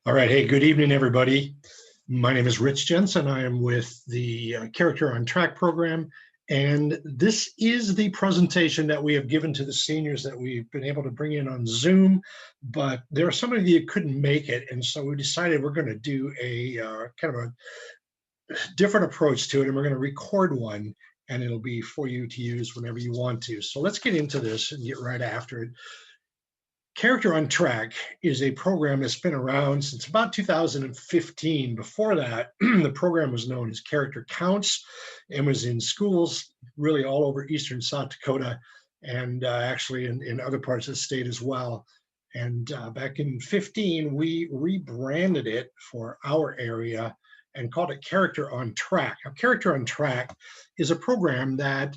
All right. Hey, good evening, everybody. My name is Rich Jensen. I am with the Character on Track program. And this is the presentation that we have given to the seniors that we've been able to bring in on Zoom. But there are some of you who couldn't make it. And so we decided we're going to do a kind of a different approach to it. And we're going to record one, and it'll be for you to use whenever you want to. So let's get into this and get right after it. Character on Track is a program that's been around since about 2015. Before that, the program was known as Character Counts and was in schools really all over eastern South Dakota and actually in other parts of the state as well. And back in 15, we rebranded it for our area and called it Character on Track. Now, Character on Track is a program that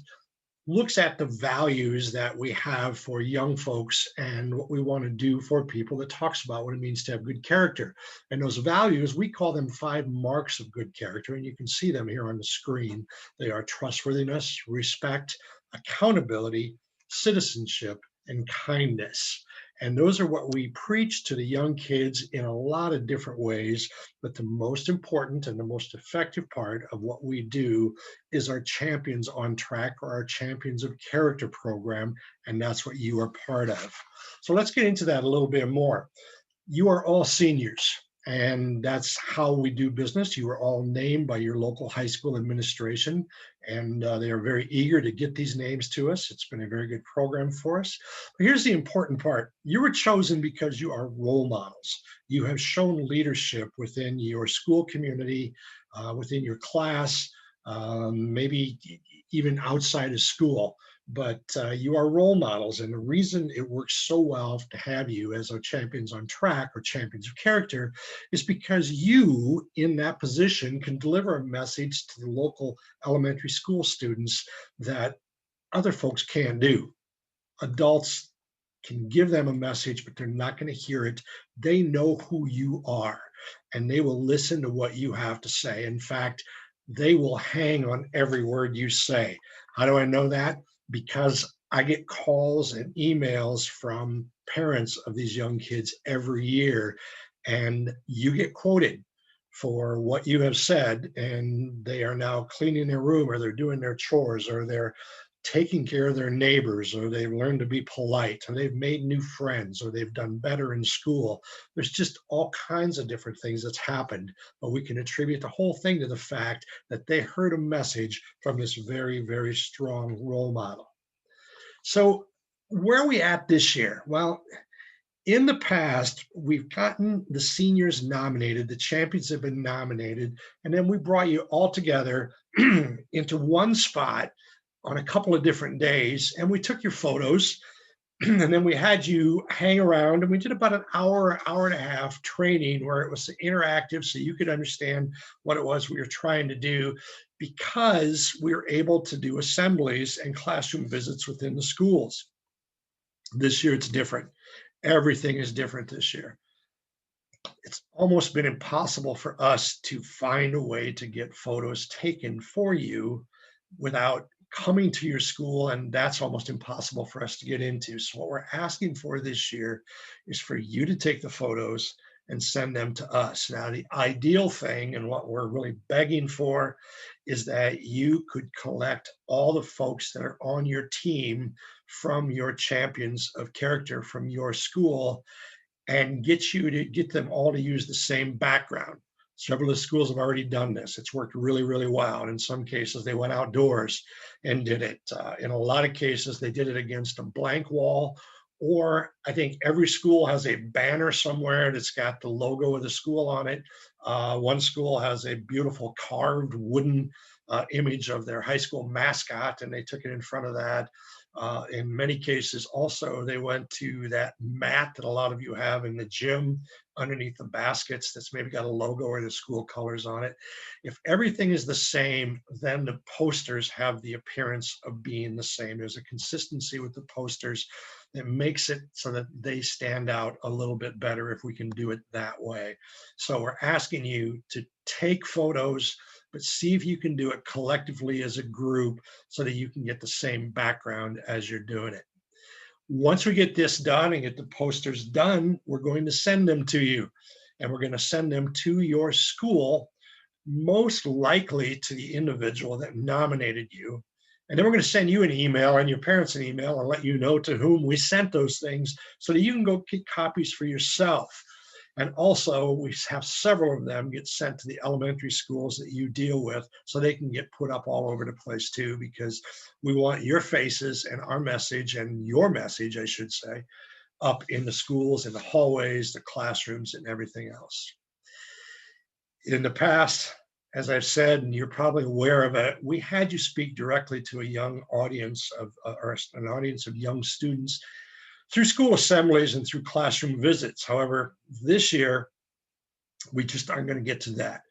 looks at the values that we have for young folks and what we want to do for people, that talks about what it means to have good character. And those values, we call them 5 marks of good character, and you can see them here on the screen. They are trustworthiness, respect, accountability, citizenship, and kindness. And those are what we preach to the young kids in a lot of different ways. But the most important and the most effective part of what we do is our Champions on Track, or our Champions of Character program. And that's what you are part of. So let's get into that a little bit more. You are all seniors, and that's how we do business. You are all named by your local high school administration, and they are very eager to get these names to us. It's been a very good program for us. But here's the important part. You were chosen because you are role models. You have shown leadership within your school community, within your class, maybe even outside of school. But you are role models, and the reason it works so well to have you as our Champions on Track or Champions of Character is because you, in that position, can deliver a message to the local elementary school students that other folks can't do. Adults can give them a message, but they're not going to hear it. They know who you are, and they will listen to what you have to say. In fact, they will hang on every word you say. How do I know that? Because I get calls and emails from parents of these young kids every year, and you get quoted for what you have said, and they are now cleaning their room, or they're doing their chores, or they're taking care of their neighbors, or they've learned to be polite, or they've made new friends, or they've done better in school. There's just all kinds of different things that's happened, but we can attribute the whole thing to the fact that they heard a message from this very, very strong role model. So where are we at this year? Well, in the past, we've gotten the seniors nominated, the champions have been nominated, and then we brought you all together into one spot on a couple of different days, and we took your photos, and then we had you hang around, and we did about an hour and a half training where it was interactive so you could understand what it was we were trying to do, because we were able to do assemblies and classroom visits within the schools. This year it's different. Everything is different this year. It's almost been impossible for us to find a way to get photos taken for you without coming to your school, and that's almost impossible for us to get into. So what we're asking for this year is for you to take the photos and send them to us. Now, the ideal thing, and what we're really begging for, is that you could collect all the folks that are on your team from your Champions of Character from your school, and get them all to use the same background. Several of the schools have already done this. It's worked really, really well. And in some cases, they went outdoors and did it. In a lot of cases, they did it against a blank wall, or I think every school has a banner somewhere that's got the logo of the school on it. One school has a beautiful carved wooden image of their high school mascot, and they took it in front of that. In many cases, also, they went to that mat that a lot of you have in the gym underneath the baskets that's maybe got a logo or the school colors on it. If everything is the same, then the posters have the appearance of being the same. There's a consistency with the posters that makes it so that they stand out a little bit better if we can do it that way. So we're asking you to take photos, but see if you can do it collectively as a group so that you can get the same background as you're doing it. Once we get this done and get the posters done, we're going to send them to you. and we're going to send them to your school, most likely to the individual that nominated you. And then we're going to send you an email and your parents an email and let you know to whom we sent those things so that you can go get copies for yourself. And also, we have several of them get sent to the elementary schools that you deal with so they can get put up all over the place too, because we want your faces and our message, and your message, I should say, up in the schools, in the hallways, the classrooms, and everything else. In the past, as I've said, and you're probably aware of it, we had you speak directly to a young audience of, or an audience of young students through school assemblies and through classroom visits. However, this year, we just aren't going to get to that.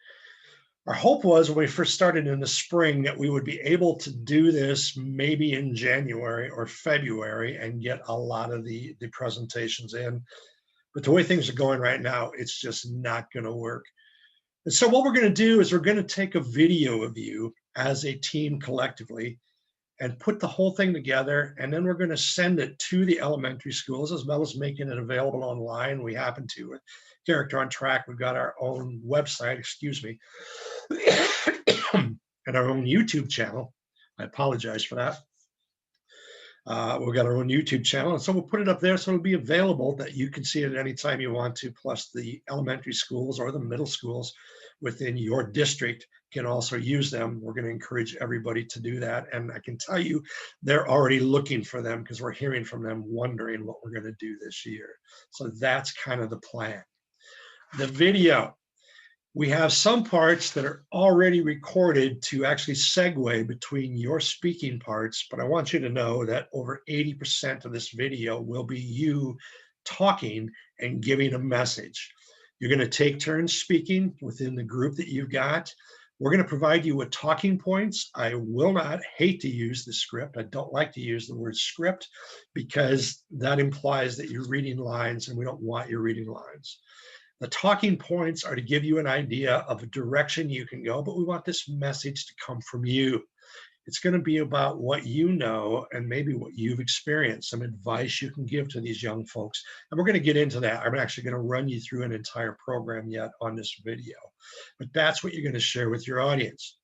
Our hope was when we first started in the spring that we would be able to do this maybe in January or February and get a lot of the presentations in. But the way things are going right now, it's just not going to work. And so what we're going to do is we're going to take a video of you as a team collectively and put the whole thing together, and then we're going to send it to the elementary schools as well as making it available online. We happen to, with Character on Track, we've got our own website, excuse me, and our own YouTube channel. I apologize for that. We've got our own YouTube channel, and so we'll put it up there so it'll be available that you can see it anytime you want to, plus the elementary schools or the middle schools within your district can also use them. We're going to encourage everybody to do that, and I can tell you they're already looking for them because we're hearing from them wondering what we're going to do this year. So that's kind of the plan. The video. We have some parts that are already recorded to actually segue between your speaking parts, but I want you to know that over 80% of this video will be you talking and giving a message. You're going to take turns speaking within the group that you've got. We're going to provide you with talking points. I will not hate to use the script. I don't like to use the word script because that implies that you're reading lines, and we don't want you reading lines. The talking points are to give you an idea of a direction you can go, but we want this message to come from you. It's going to be about what you know and maybe what you've experienced, some advice you can give to these young folks. And we're going to get into that. I'm actually going to run you through an entire program yet on this video, but that's what you're going to share with your audience.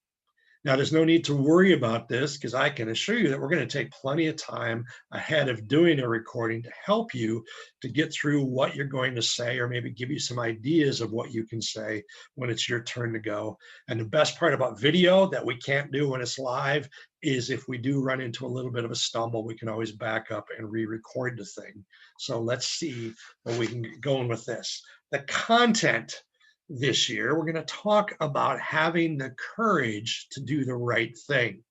Now, there's no need to worry about this because I can assure you that we're going to take plenty of time ahead of doing a recording to help you to get through what you're going to say, or maybe give you some ideas of what you can say when it's your turn to go. And the best part about video that we can't do when it's live is if we do run into a little bit of a stumble, we can always back up and re-record the thing. So let's see where we can get going with this. The content. This year, we're going to talk about having the courage to do the right thing.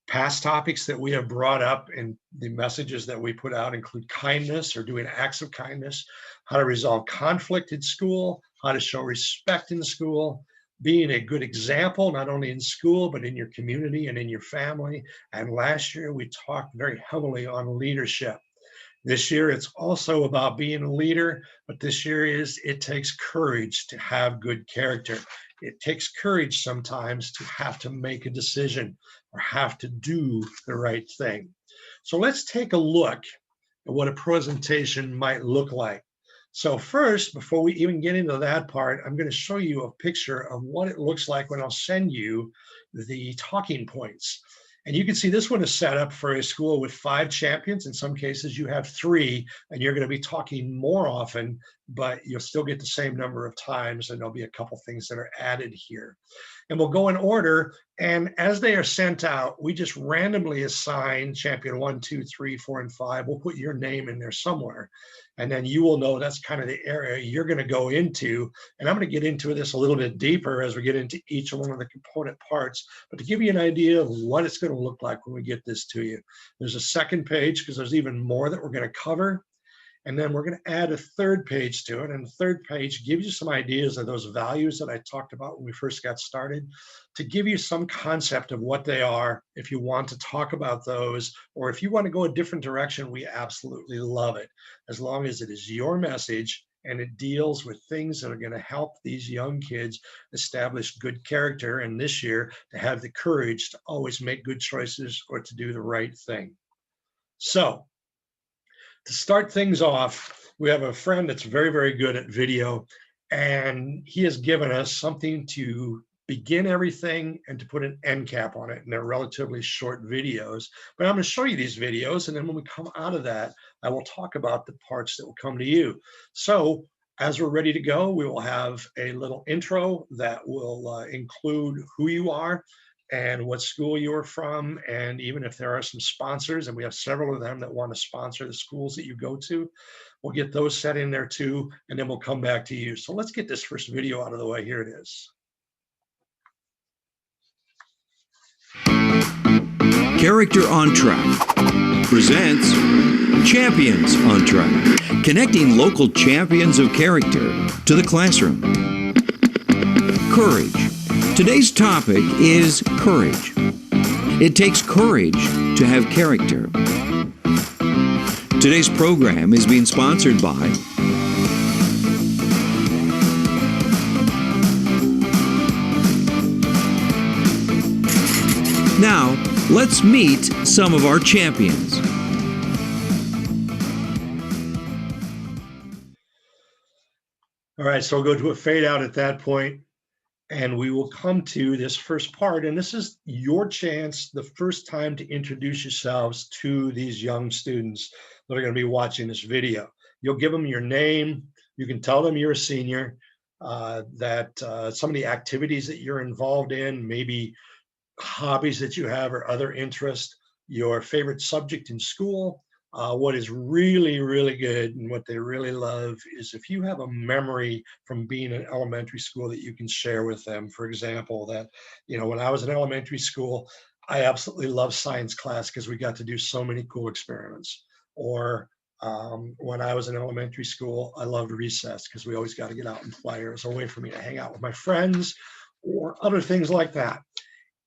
Past topics that we have brought up in the messages that we put out include kindness, or doing acts of kindness, how to resolve conflict in school, how to show respect in school, being a good example, not only in school, but in your community and in your family. And last year, we talked very heavily on leadership. This year, it's also about being a leader, but this year it takes courage to have good character. It takes courage sometimes to have to make a decision or have to do the right thing. So let's take a look at what a presentation might look like. So first, before we even get into that part, I'm going to show you a picture of what it looks like when I'll send you the talking points. And you can see this one is set up for a school with 5 champions. In some cases, you have 3, and you're going to be talking more often, but you'll still get the same number of times, and there'll be a couple things that are added here. And we'll go in order, and as they are sent out, we just randomly assign champion 1, 2, 3, 4, and 5. We'll put your name in there somewhere, and then you will know that's kind of the area you're going to go into. And I'm going to get into this a little bit deeper as we get into each one of the component parts, but to give you an idea of what it's going to look like when we get this to you. There's a second page because there's even more that we're going to cover. And then we're going to add a third page to it. And the third page gives you some ideas of those values that I talked about when we first got started, to give you some concept of what they are. If you want to talk about those, or if you want to go a different direction, we absolutely love it, as long as it is your message and it deals with things that are going to help these young kids establish good character, and this year to have the courage to always make good choices or to do the right thing. So to start things off, we have a friend that's very, very good at video, And he has given us something to begin everything and to put an end cap on it. And they're relatively short videos, but I'm going to show you these videos. And then when we come out of that, I will talk about the parts that will come to you. So as we're ready to go, we will have a little intro that will include who you are and what school you are from. And even if there are some sponsors, and we have several of them that want to sponsor the schools that you go to, we'll get those set in there too, and then we'll come back to you. So let's get this first video out of the way. Here it is. Character on Track presents Champions on Track, connecting local champions of character to the classroom. Courage. Today's topic is courage. It takes courage to have character. Today's program is being sponsored by Now, let's meet some of our champions. All right, so we'll go to a fade out at that point, and we will come to this first part. And this is your chance, the first time, to introduce yourselves to these young students that are going to be watching this video. You'll give them your name. You can tell them you're a senior, that some of the activities that you're involved in, maybe hobbies that you have or other interests, your favorite subject in school. What is really, really good and what they really love is if you have a memory from being in elementary school that you can share with them. For example, that, when I was in elementary school, I absolutely loved science class because we got to do so many cool experiments. Or when I was in elementary school, I loved recess because we always got to get out and play. It was a way for me to hang out with my friends or other things like that.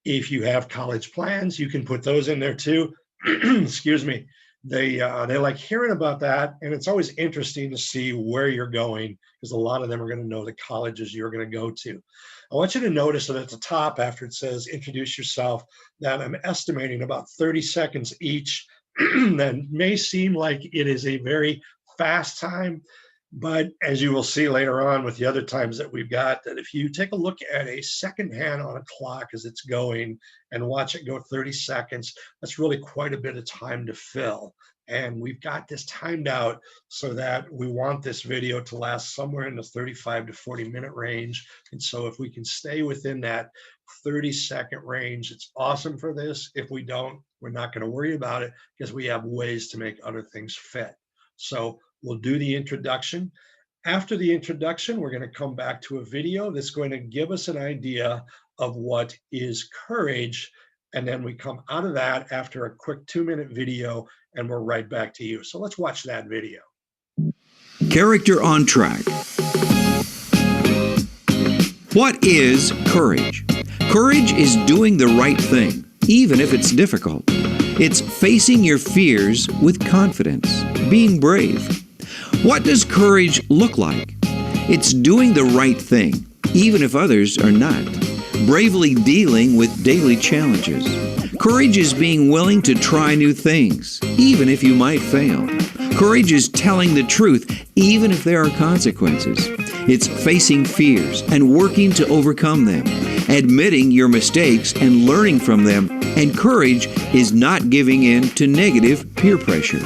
If you have college plans, you can put those in there too. Excuse me. They like hearing about that, and it's always interesting to see where you're going because a lot of them are going to know the colleges you're going to go to. I want you to notice that at the top, after it says introduce yourself, that I'm estimating about 30 seconds each. That may seem like it is a very fast time, but as you will see later on with the other times that we've got, that if you take a look at a second hand on a clock as it's going and watch it go 30 seconds, that's really quite a bit of time to fill. And we've got this timed out so that we want this video to last somewhere in the 35 to 40 minute range. And so if we can stay within that 30-second range, it's awesome for this. If we don't, we're not going to worry about it because we have ways to make other things fit. So we'll do the introduction. After the introduction, we're going to come back to a video that's going to give us an idea of what is courage. And then we come out of that after a quick 2-minute video, and we're right back to you. So let's watch that video. Character on Track. What is courage? Courage is doing the right thing, even if it's difficult. It's facing your fears with confidence, being brave. What does courage look like? It's doing the right thing, even if others are not. Bravely dealing with daily challenges. Courage is being willing to try new things, even if you might fail. Courage is telling the truth, even if there are consequences. It's facing fears and working to overcome them, admitting your mistakes and learning from them. And courage is not giving in to negative peer pressure.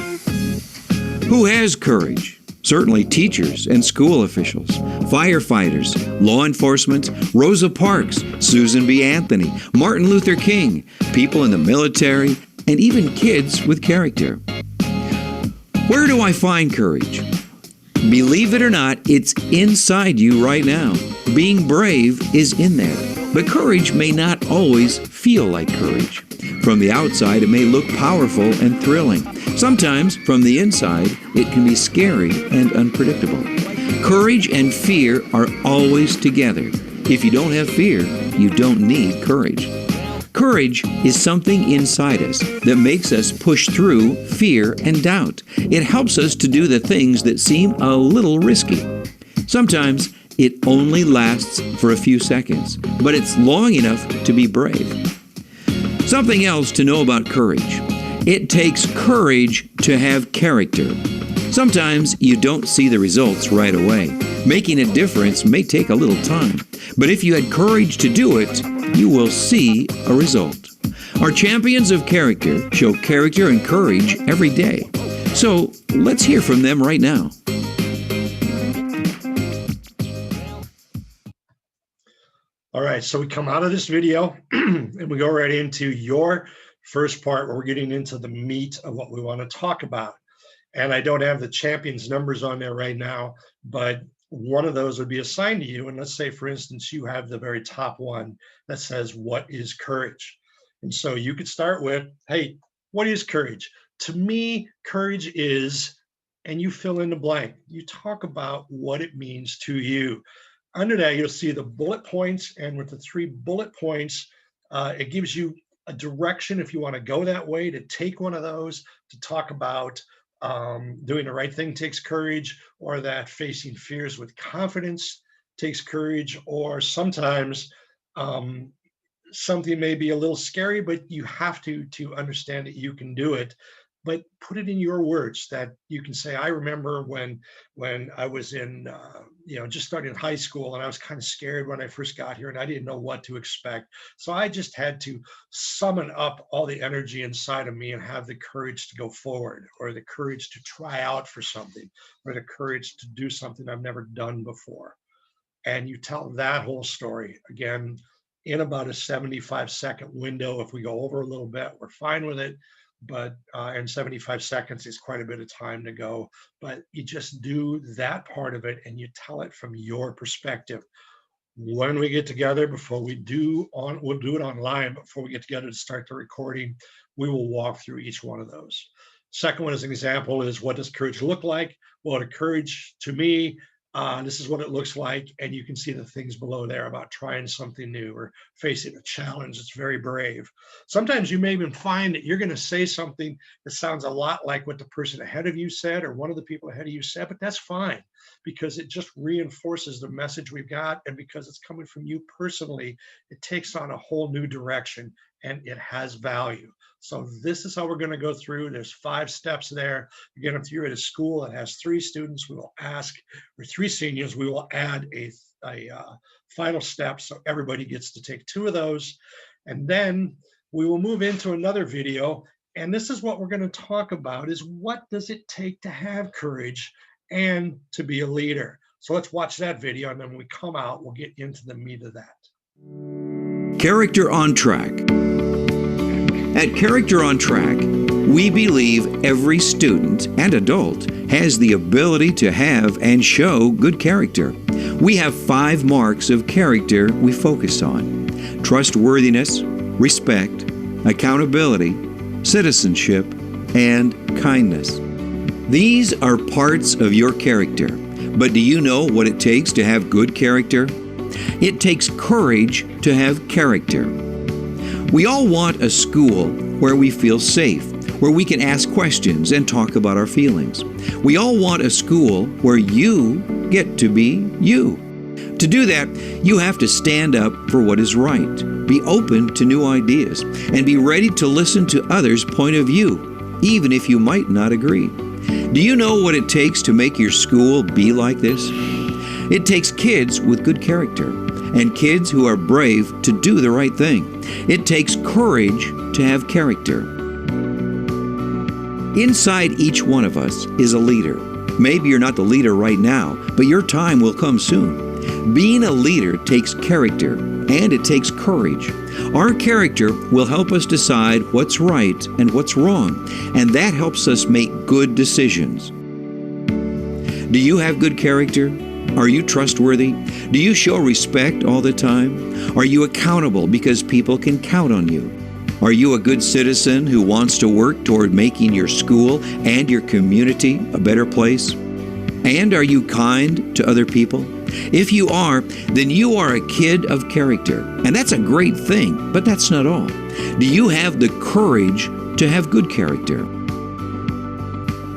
Who has courage? Certainly teachers and school officials, firefighters, law enforcement, Rosa Parks, Susan B. Anthony, Martin Luther King, people in the military, and even kids with character. Where do I find courage? Believe it or not, it's inside you right now. Being brave is in there, but courage may not always feel like courage. From the outside, it may look powerful and thrilling. Sometimes, from the inside, it can be scary and unpredictable. Courage and fear are always together. If you don't have fear, you don't need courage. Courage is something inside us that makes us push through fear and doubt. It helps us to do the things that seem a little risky. Sometimes, it only lasts for a few seconds, but it's long enough to be brave. Something else to know about courage. It takes courage to have character. Sometimes you don't see the results right away, Making a difference may take a little time, but if you had courage to do it, you will see a result. Our champions of character show character and courage every day. So let's hear from them right now. All right, so we come out of this video and we go right into your first part where we're getting into the meat of what we want to talk about. And I don't have the champions numbers on there right now, but one of those would be assigned to you. And let's say, for instance, you have the very top one that says, what is courage? And so you could start with, hey, what is courage? To me, courage is, and you fill in the blank. You talk about what it means to you. Under that, you'll see the bullet points, and with the 3 bullet points, it gives you a direction if you want to go that way, to take one of those, to talk about doing the right thing takes courage, or that facing fears with confidence takes courage, or sometimes something may be a little scary, but you have to understand that you can do it. But put it in your words that you can say, I remember when I was in, just starting in high school, and I was kind of scared when I first got here and I didn't know what to expect. So I just had to summon up all the energy inside of me and have the courage to go forward, or the courage to try out for something, or the courage to do something I've never done before. And you tell that whole story again in about a 75-second window. If we go over a little bit, we're fine with it. But in 75 seconds is quite a bit of time to go. But you just do that part of it and you tell it from your perspective. When we get together, we'll do it online, but before we get together to start the recording, we will walk through each one of those. Second one as an example is, what does courage look like? Well, the courage to me, this is what it looks like. And you can see the things below there about trying something new or facing a challenge. It's very brave. Sometimes you may even find that you're going to say something that sounds a lot like what the person ahead of you said, or one of the people ahead of you said, but that's fine, because it just reinforces the message we've got. And because it's coming from you personally, it takes on a whole new direction and it has value. So this is how we're going to go through. There's 5 steps there. Again, if you're at a school that has 3 students, we will ask, or 3 seniors, we will add a final step. So everybody gets to take 2 of those. And then we will move into another video. And this is what we're going to talk about, is what does it take to have courage and to be a leader? So let's watch that video. And then when we come out, we'll get into the meat of that. Character on Track. At Character on Track, we believe every student and adult has the ability to have and show good character. We have 5 marks of character we focus on: trustworthiness, respect, accountability, citizenship, and kindness. These are parts of your character, but do you know what it takes to have good character? It takes courage to have character. We all want a school where we feel safe, where we can ask questions and talk about our feelings. We all want a school where you get to be you. To do that, you have to stand up for what is right, be open to new ideas, and be ready to listen to others' point of view, even if you might not agree. Do you know what it takes to make your school be like this? It takes kids with good character and kids who are brave to do the right thing. It takes courage to have character. Inside each one of us is a leader. Maybe you're not the leader right now, but your time will come soon. Being a leader takes character, and it takes courage. Our character will help us decide what's right and what's wrong, and that helps us make good decisions. Do you have good character? Are you trustworthy? Do you show respect all the time? Are you accountable because people can count on you? Are you a good citizen who wants to work toward making your school and your community a better place? And are you kind to other people? If you are, then you are a kid of character. And that's a great thing, but that's not all. Do you have the courage to have good character?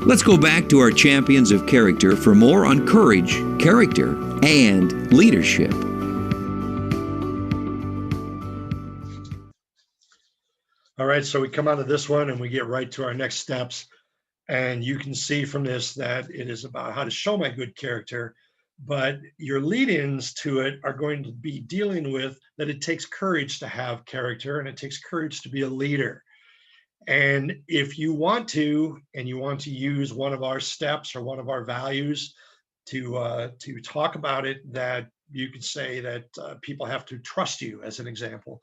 Let's go back to our champions of character for more on courage, character, and leadership. All right, so we come out of this one and we get right to our next steps. And you can see from this that it is about how to show my good character. but your lead-ins to it are going to be dealing with that it takes courage to have character and it takes courage to be a leader. And if you want to, and you want to use one of our steps or one of our values to talk about it, that you could say that people have to trust you, as an example,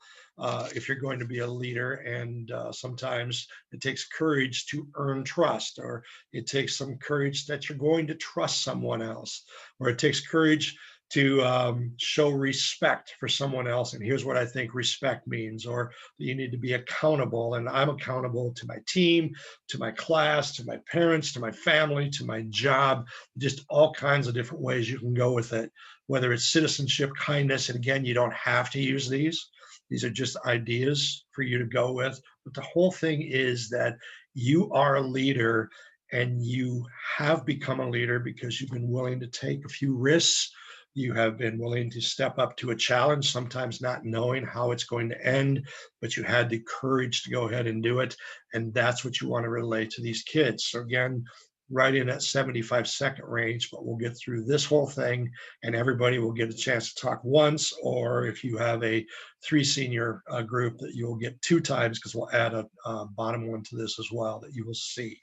if you're going to be a leader. And sometimes it takes courage to earn trust, or it takes some courage that you're going to trust someone else, or it takes courage to show respect for someone else. And here's what I think respect means, or you need to be accountable. And I'm accountable to my team, to my class, to my parents, to my family, to my job, just all kinds of different ways you can go with it, whether it's citizenship, kindness. And again, you don't have to use these. These are just ideas for you to go with. But the whole thing is that you are a leader, and you have become a leader because you've been willing to take a few risks. You have been willing to step up to a challenge, sometimes not knowing how it's going to end, but you had the courage to go ahead and do it. And that's what you want to relate to these kids. So again, right in that 75-second range, but we'll get through this whole thing and everybody will get a chance to talk once, or if you have a 3 senior group, that you'll get 2 times, because we'll add a bottom one to this as well that you will see.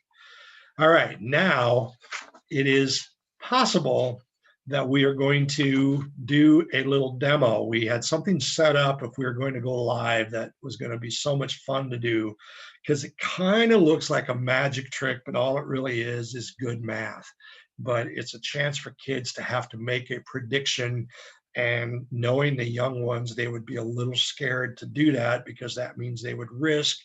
All right, now it is possible that we are going to do a little demo. We had something set up if we were going to go live that was going to be so much fun to do, because it kind of looks like a magic trick, but all it really is good math. But it's a chance for kids to have to make a prediction, and knowing the young ones, they would be a little scared to do that, because that means they would risk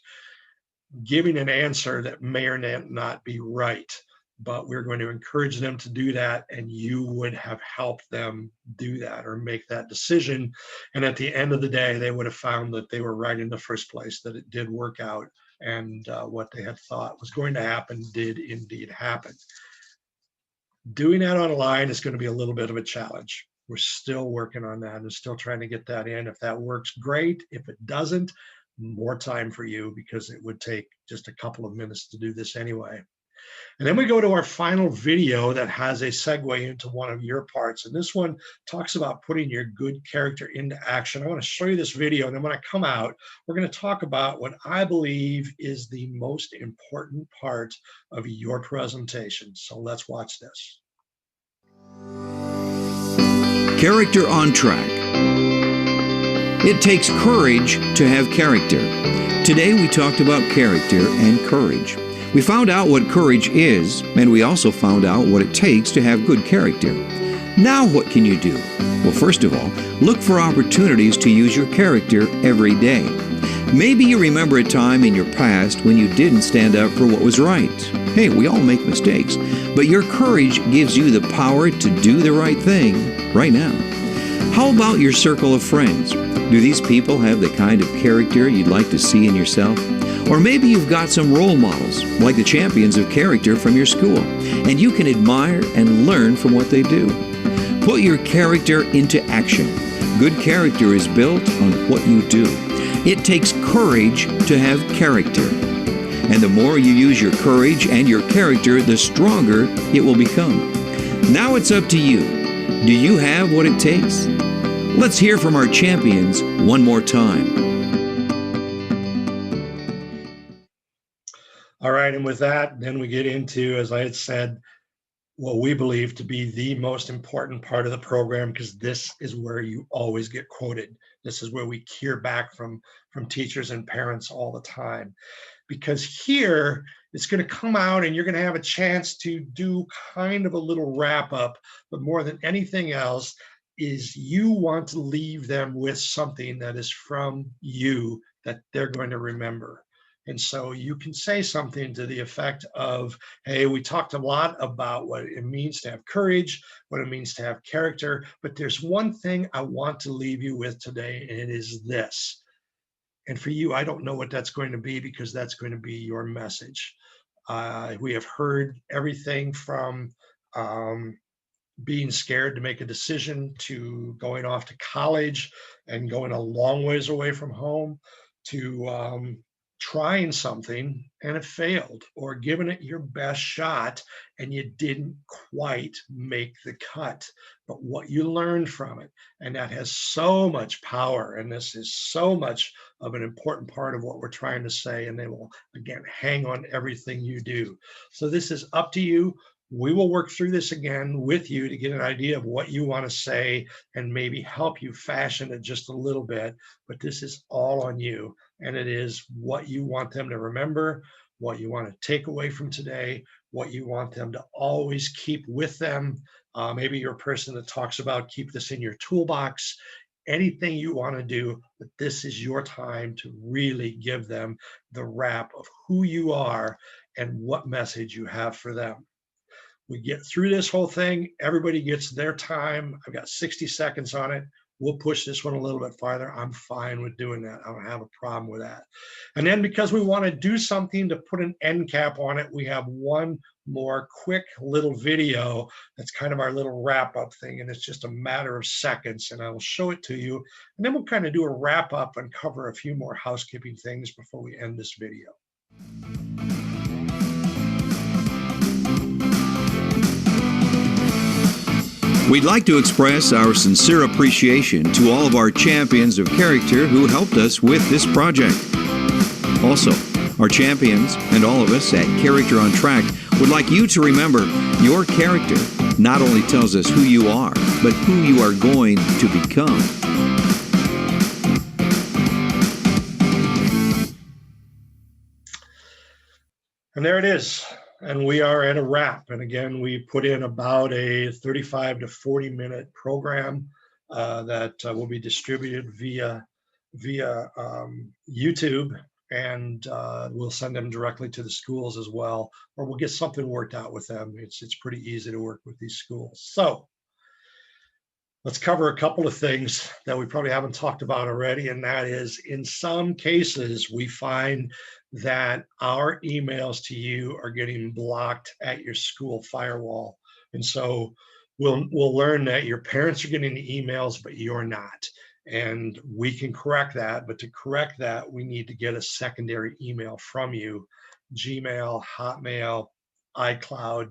giving an answer that may or may not be right. But we're going to encourage them to do that, and you would have helped them do that or make that decision. And at the end of the day, they would have found that they were right in the first place, that it did work out, and what they had thought was going to happen did indeed happen. Doing that online is going to be a little bit of a challenge. We're still working on that and still trying to get that in. If that works, great. If it doesn't, more time for you, because it would take just a couple of minutes to do this anyway. And then we go to our final video that has a segue into one of your parts. And this one talks about putting your good character into action. I want to show you this video. And then when I come out, we're going to talk about what I believe is the most important part of your presentation. So let's watch this. Character on Track. It takes courage to have character. Today we talked about character and courage. We found out what courage is, and we also found out what it takes to have good character. Now what can you do? Well, first of all, look for opportunities to use your character every day. Maybe you remember a time in your past when you didn't stand up for what was right. Hey, we all make mistakes, but your courage gives you the power to do the right thing right now. How about your circle of friends? Do these people have the kind of character you'd like to see in yourself? Or maybe you've got some role models, like the champions of character from your school, and you can admire and learn from what they do. Put your character into action. Good character is built on what you do. It takes courage to have character. And the more you use your courage and your character, the stronger it will become. Now it's up to you. Do you have what it takes? Let's hear from our champions one more time. All right, and with that, then we get into, as I had said, what we believe to be the most important part of the program, because this is where you always get quoted. This is where we hear back from teachers and parents all the time. Because here, it's going to come out and you're going to have a chance to do kind of a little wrap up, but more than anything else, is you want to leave them with something that is from you that they're going to remember. And so you can say something to the effect of, hey, we talked a lot about what it means to have courage, what it means to have character, but there's one thing I want to leave you with today, and it is this. And for you, I don't know what that's going to be, because that's going to be your message. We have heard everything from being scared to make a decision, to going off to college and going a long ways away from home, to trying something and it failed, or giving it your best shot and you didn't quite make the cut, but what you learned from it. And that has so much power. And this is so much of an important part of what we're trying to say. And they will, again, hang on everything you do. So this is up to you. We will work through this again with you to get an idea of what you want to say and maybe help you fashion it just a little bit. But this is all on you. And it is what you want them to remember, what you want to take away from today, what you want them to always keep with them. Maybe you're a person that talks about keep this in your toolbox. Anything you want to do, but this is your time to really give them the wrap of who you are and what message you have for them. We get through this whole thing. Everybody gets their time. I've got 60 seconds on it. We'll push this one a little bit farther. I'm fine with doing that. I don't have a problem with that. And then because we want to do something to put an end cap on it, we have one more quick little video that's kind of our little wrap up thing. And it's just a matter of seconds. And I will show it to you. And then we'll kind of do a wrap up and cover a few more housekeeping things before we end this video. We'd like to express our sincere appreciation to all of our champions of character who helped us with this project. Also, our champions and all of us at Character on Track would like you to remember your character not only tells us who you are, but who you are going to become. And there it is. And we are at a wrap. And again, we put in about a 35 to 40 minute program that will be distributed via YouTube, and we'll send them directly to the schools as well, or we'll get something worked out with them. It's pretty easy to work with these schools. So let's cover a couple of things that we probably haven't talked about already. And that is, in some cases, we find that our emails to you are getting blocked at your school firewall. And so we'll learn that your parents are getting the emails, but you're not. And we can correct that. But to correct that, we need to get a secondary email from you: Gmail, Hotmail, iCloud.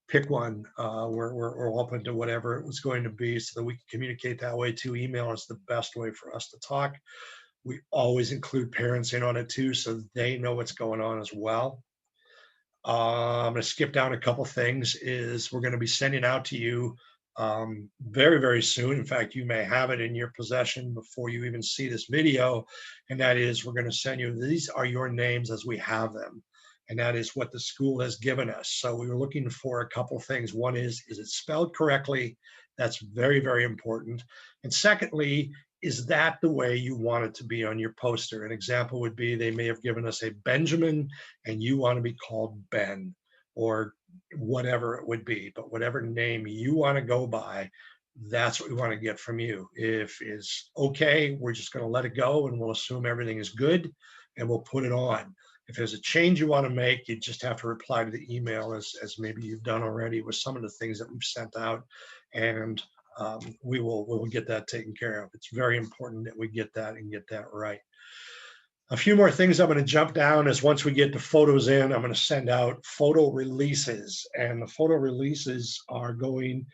Pick one. We're open to whatever it was going to be so that we can communicate that way too. Email is the best way for us to talk. We always include parents in on it too, so they know what's going on as well. I'm going to skip down a couple things. We're going to be sending out to you very, very soon. In fact, you may have it in your possession before you even see this video. And that is, we're going to send you, these are your names as we have them. And that is what the school has given us. So we were looking for a couple things. One is it spelled correctly? That's very, very important. And secondly, is that the way you want it to be on your poster? An example would be, they may have given us a Benjamin and you want to be called Ben, or whatever it would be. But whatever name you want to go by, that's what we want to get from you. If it's okay, we're just going to let it go and we'll assume everything is good and we'll put it on. If there's a change you want to make, you just have to reply to the email as maybe you've done already with some of the things that we've sent out, and we will get that taken care of. It's very important that we get that and get that right. A few more things I'm going to jump down is, once we get the photos in, I'm going to send out photo releases, and the photo releases are going,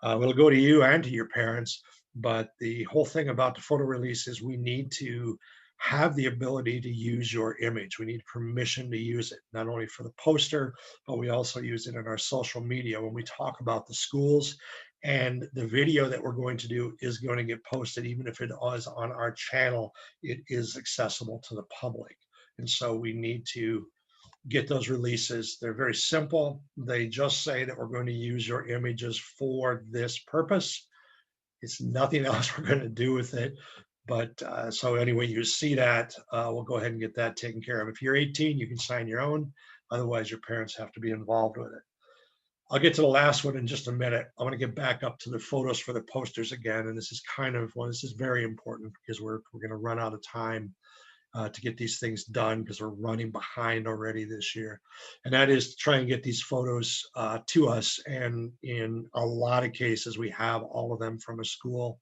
will go to you and to your parents. But the whole thing about the photo releases, we need to have the ability to use your image. We need permission to use it, not only for the poster, but we also use it in our social media when we talk about the schools. And the video that we're going to do is going to get posted. Even if it is on our channel, it is accessible to the public. And so we need to get those releases. They're very simple. They just say that we're going to use your images for this purpose. It's nothing else we're going to do with it. But so anyway, you see that, we'll go ahead and get that taken care of. If you're 18, you can sign your own. Otherwise, your parents have to be involved with it. I'll get to the last one in just a minute. I want to get back up to the photos for the posters again. And this is kind of, well, this is very important because we're going to run out of time to get these things done, because we're running behind already this year. And that is to try and get these photos to us. And in a lot of cases, we have all of them from a school.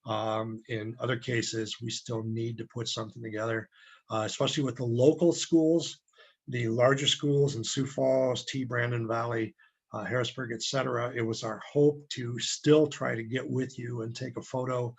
In other cases, we still need to put something together. especially with the local schools, the larger schools in Sioux Falls, Brandon Valley, Harrisburg, et cetera. It was our hope to still try to get with you and take a photo,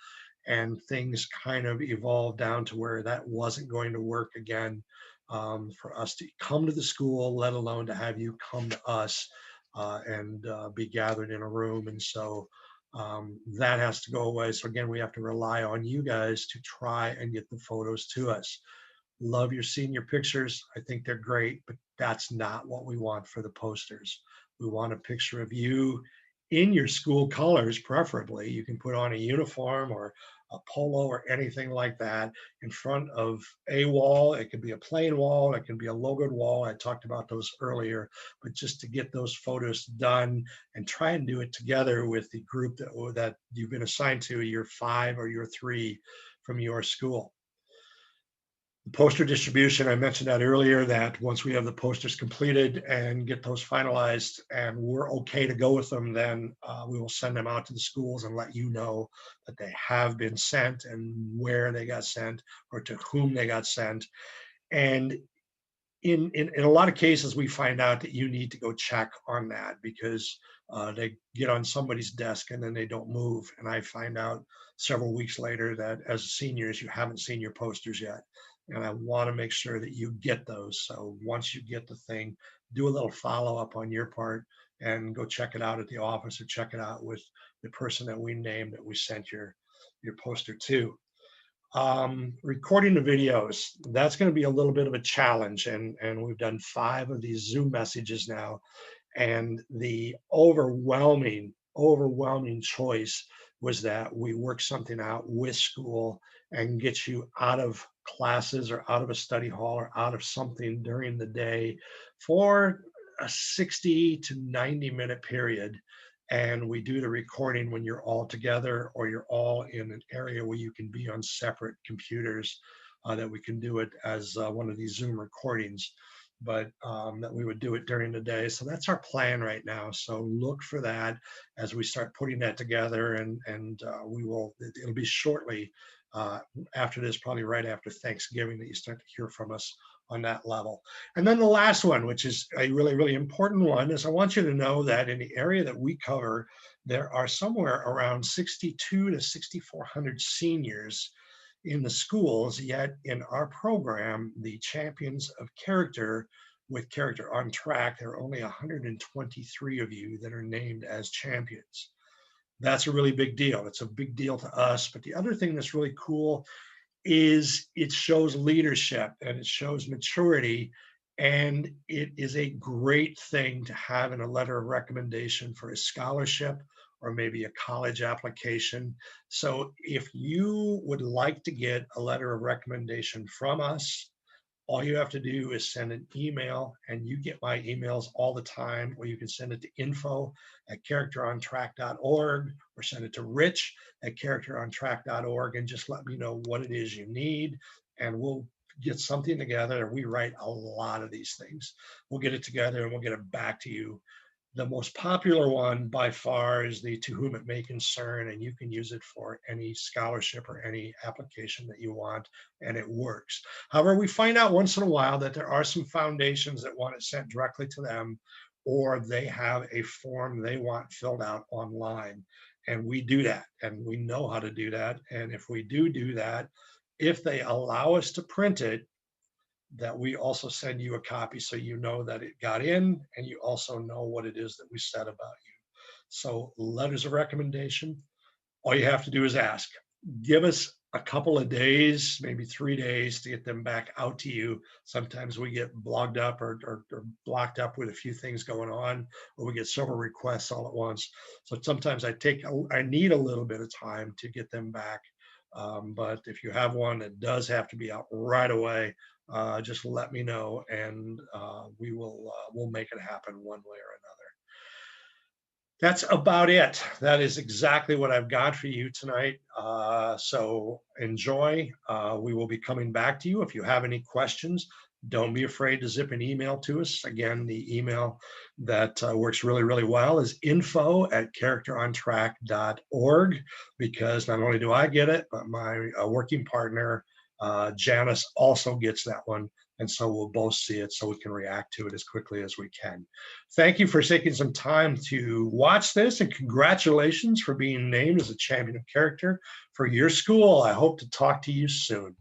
and things kind of evolved down to where that wasn't going to work again, for us to come to the school, let alone to have you come to us and be gathered in a room. And so that has to go away. So again, we have to rely on you guys to try and get the photos to us. Love your senior pictures. I think they're great, but that's not what we want for the posters. We want a picture of you in your school colors, preferably. You can put on a uniform or a polo or anything like that in front of a wall. It could be a plain wall, it can be a logoed wall. I talked about those earlier, but just to get those photos done and try and do it together with the group that you've been assigned to, year 5 or year 3 from your school. The poster distribution, I mentioned that earlier, that once we have the posters completed and get those finalized and we're okay to go with them, then we will send them out to the schools and let you know that they have been sent and where they got sent or to whom they got sent. And in a lot of cases, we find out that you need to go check on that because they get on somebody's desk and then they don't move. And I find out several weeks later that as seniors, you haven't seen your posters yet. And I want to make sure that you get those. So once you get the thing, do a little follow up on your part and go check it out at the office or check it out with the person that we named that we sent your poster to. Recording the videos, that's going to be a little bit of a challenge. And we've done 5 of these Zoom messages now. And the overwhelming choice was that we work something out with school and get you out of classes or out of a study hall or out of something during the day for a 60 to 90-minute period. And we do the recording when you're all together or you're all in an area where you can be on separate computers, that we can do it as one of these Zoom recordings, but that we would do it during the day. So that's our plan right now. So look for that as we start putting that together, and it'll be shortly after this, probably right after Thanksgiving, that you start to hear from us on that level. And then the last one, which is a really, really important one, is I want you to know that in the area that we cover, there are somewhere around 62 to 6,400 seniors in the schools, yet in our program, the champions of character with Character on Track, there are only 123 of you that are named as champions. That's a really big deal. It's a big deal to us. But the other thing that's really cool is it shows leadership and it shows maturity. And it is a great thing to have in a letter of recommendation for a scholarship or maybe a college application. So if you would like to get a letter of recommendation from us, all you have to do is send an email, and you get my emails all the time, or you can send it to info@characterontrack.org or send it to rich@characterontrack.org and just let me know what it is you need, and we'll get something together. We write a lot of these things. We'll get it together and we'll get it back to you. The most popular one by far is the To Whom It May Concern, and you can use it for any scholarship or any application that you want, and it works. However, we find out once in a while that there are some foundations that want it sent directly to them, or they have a form they want filled out online. And we do that, and we know how to do that. And if we do that, if they allow us to print it, that we also send you a copy so you know that it got in, and you also know what it is that we said about you. So letters of recommendation, all you have to do is ask. Give us a couple of days, maybe 3 days, to get them back out to you. Sometimes we get blocked up or blocked up with a few things going on, or we get several requests all at once. So sometimes I need a little bit of time to get them back. But if you have one that does have to be out right away, just let me know, and we'll make it happen one way or another. That's about it. That is exactly what I've got for you tonight. So enjoy. We will be coming back to you. If you have any questions, don't be afraid to zip an email to us. Again, the email that works really, really well is info@characterontrack.org, because not only do I get it, but my working partner, Janice also gets that one, and so we'll both see it so we can react to it as quickly as we can. Thank you for taking some time to watch this, and congratulations for being named as a champion of character for your school. I hope to talk to you soon.